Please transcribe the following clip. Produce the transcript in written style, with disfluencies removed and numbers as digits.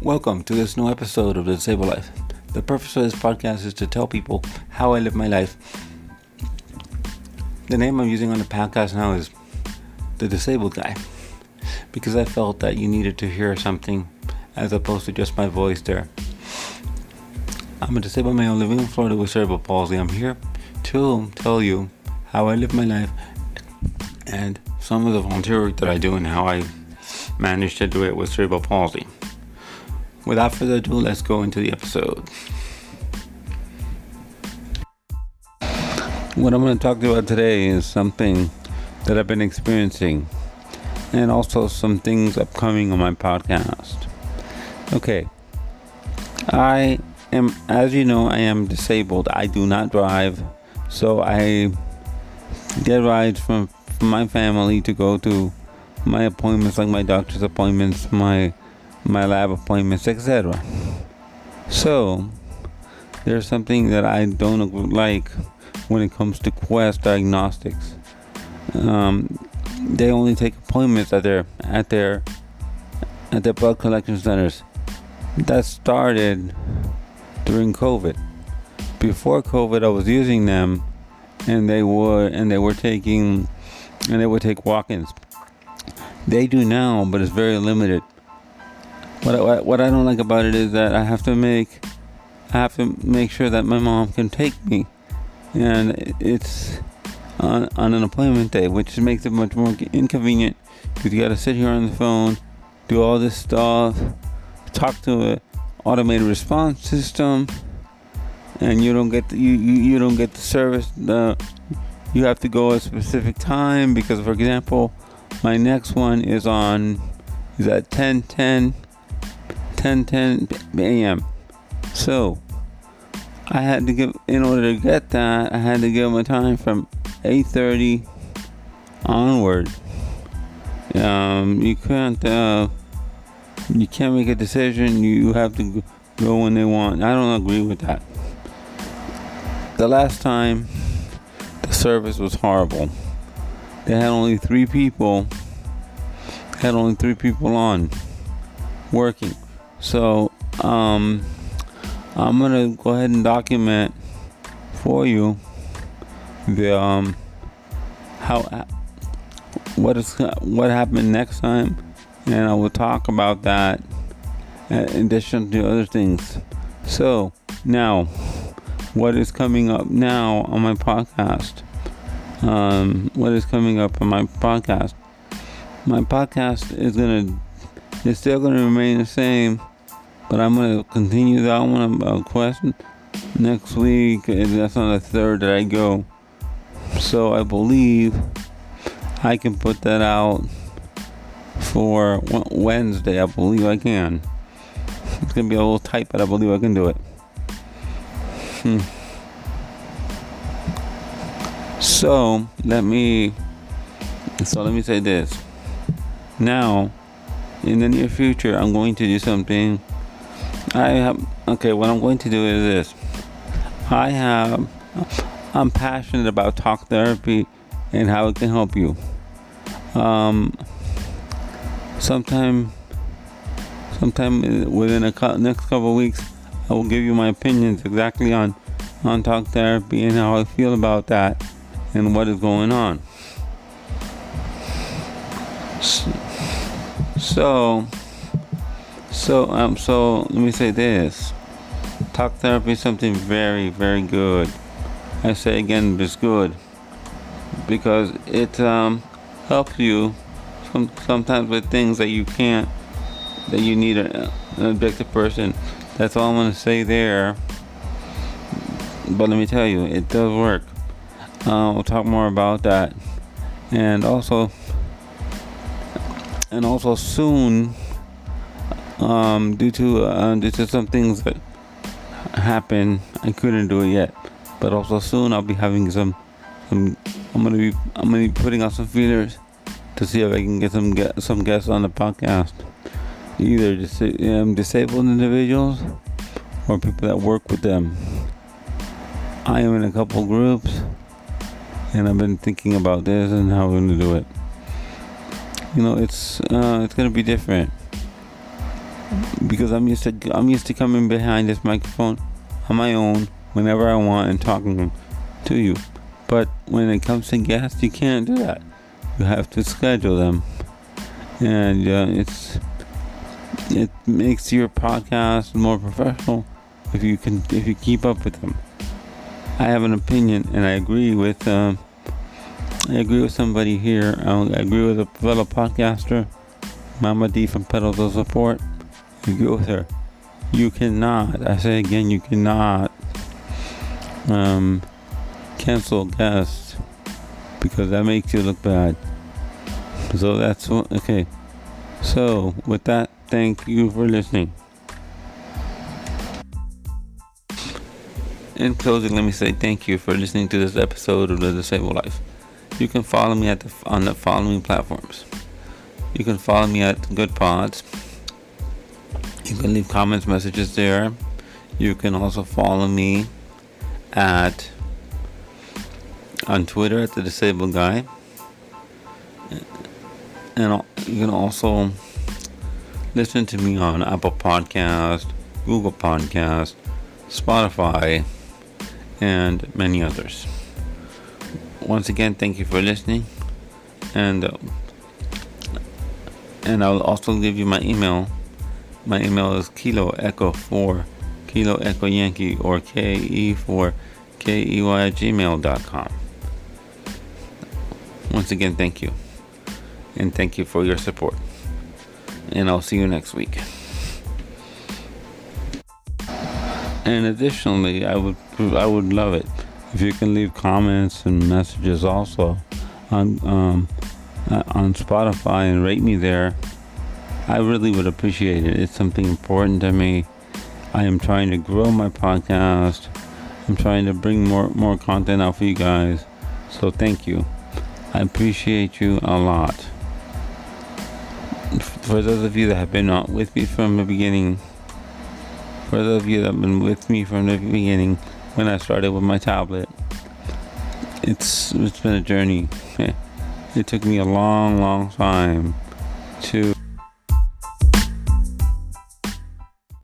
Welcome to this new episode of The Disabled Life. The purpose of this podcast is to tell people how I live my life. The name I'm using on the podcast now is The Disabled Guy, because I felt that you needed to hear something as opposed to just my voice there. I'm a disabled male living in Florida with cerebral palsy. I'm here to tell you how I live my life and some of the volunteer work that I do and how I manage to do it with cerebral palsy. Without further ado, let's go into the episode. What I'm going to talk to you about today is something that I've been experiencing and also some things upcoming on my podcast. Okay. As you know, I am disabled. I do not drive, so I get rides from my family to go to my appointments, like my doctor's appointments, my lab appointments, etc. So there's something that I don't like when it comes to Quest Diagnostics. They only take appointments at their blood collection centers. That started during COVID. Before COVID, I was using them, and they would take walk-ins. They do now, but it's very limited. What I don't like about it is that I have to make sure that my mom can take me, and it's on an appointment day, which makes it much more inconvenient because you got to sit here on the phone, do all this stuff, talk to an automated response system, and you don't get the service. You have to go at a specific time because, for example, my next one is at 10:10 a.m. So I had to in order to get that, I had to give my time from 8:30 onward. You can't make a decision. You have to go when they want. I don't agree with that. The last time, the service was horrible. They had only three people on working. So I'm gonna go ahead and document for you the what happened next time, and I will talk about that in addition to other things. So now, what is coming up now on my podcast? My podcast is still gonna remain the same, but I'm gonna continue that one about question next week, and that's on the 3rd that I go. So I believe I can put that out for Wednesday. I believe I can. It's gonna be a little tight, but I believe I can do it. So let me say this. Now, in the near future, I'm going to do something. What I'm going to do is this. I'm passionate about talk therapy and how it can help you. Sometime within next couple of weeks, I will give you my opinions exactly on talk therapy and how I feel about that and what is going on. So let me say this. Talk therapy is something very, very good. I say again, it's good because it helps you sometimes with things that you need an objective person. That's all I'm going to say there. But let me tell you, it does work. We'll talk more about that. And also soon, due to some things that happened, I couldn't do it yet. But also soon, I'll be having I'm gonna be putting out some feelers to see if I can get some guests on the podcast, either disabled individuals or people that work with them. I am in a couple groups, and I've been thinking about this and how we're gonna do it. It's gonna be different. because I'm used to coming behind this microphone on my own whenever I want and talking to you. But when it comes to guests, you can't do that. You have to schedule them, and it makes your podcast more professional if you keep up with them. I have an opinion, and I agree with somebody here. I agree with a fellow podcaster, Mama D from Pedals of Support. I agree with her. You cannot, I say again, you cannot cancel guests because that makes you look bad. So that's okay. So with that, thank you for listening. In closing, let me say thank you for listening to this episode of The Disabled Life. You can follow me on the following platforms. You can follow me at Good Pods. You can leave comments, messages there. You can also follow me on Twitter at The Disabled Guy. And you can also listen to me on Apple Podcast, Google Podcast, Spotify, and many others. Once again, thank you for listening, and I'll also give you my email. My email is Kilo Echo 4 Kilo Echo Yankee, or KE4KEY at gmail.com. Once again, thank you, and thank you for your support, and I'll see you next week. And additionally, I would love it if you can leave comments and messages also on Spotify and rate me there. I really would appreciate it. It's something important to me. I am trying to grow my podcast. I'm trying to bring more content out for you guys. So thank you. I appreciate you a lot. For those of you that have been with me from the beginning, when I started with my tablet, it's been a journey. It took me a long time to